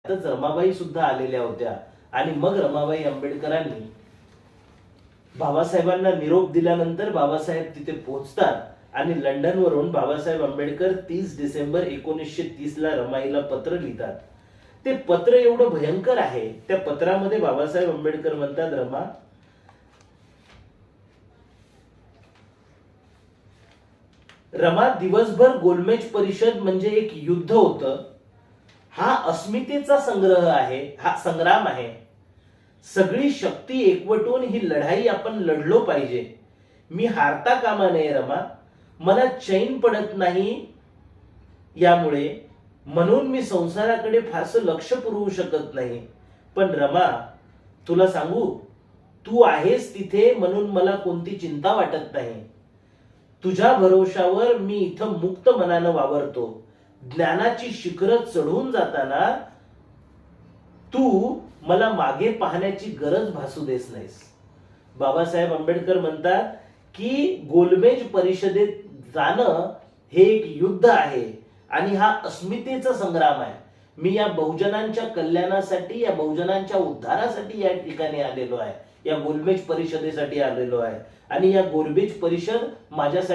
त्यातच रमाबाई सुद्धा आलेल्या होत्या आणि मग रमाबाई आंबेडकरांनी बाबासाहेबांना निरोप दिल्यानंतर बाबासाहेब तिथे पोहोचतात आणि लंडनवरून बाबासाहेब आंबेडकर 30 डिसेंबर 1930 ला रमाईला पत्र लिहितात. ते पत्र एवढं भयंकर आहे. त्या पत्रामध्ये बाबासाहेब आंबेडकर म्हणतात, रमा दिवसभर गोलमेज परिषद म्हणजे एक युद्ध होतं. हा अस्मितेचा संग्रह आहे, हा संग्राम आहे. सगळी शक्ती एकवटून ही लढाई आपण लढलो पाहिजे. मी हारता कामा नये रमा. मला चैन पडत नाही यामुळे, म्हणून मी संसाराकडे फारसं लक्ष पुरवू शकत नाही. पण रमा, तुला सांगू, तू आहेस तिथे म्हणून मला कोणती चिंता वाटत नाही. तुझ्या भरोशावर मी इथं मुक्त मनानं वावरतो. ज्ञानाची शिखरं चढून जाताना तू मला मागे पाहण्याची गरज भासू देस नाहीस. बाबासाहेब आंबेडकर म्हणतात की गोलमेज परिषदेत जाणं हे एक युद्ध आहे आणि हा अस्मितेचा संग्राम आहे. मी या बहुजनांच्या कल्याणासाठी, या बहुजनांच्या उद्धारासाठी या ठिकाणी आलेलो आहे, या गोलमेज परिषदेसाठी आलेलो आहे आणि या गोलमेज परिषद माझ्यासाठी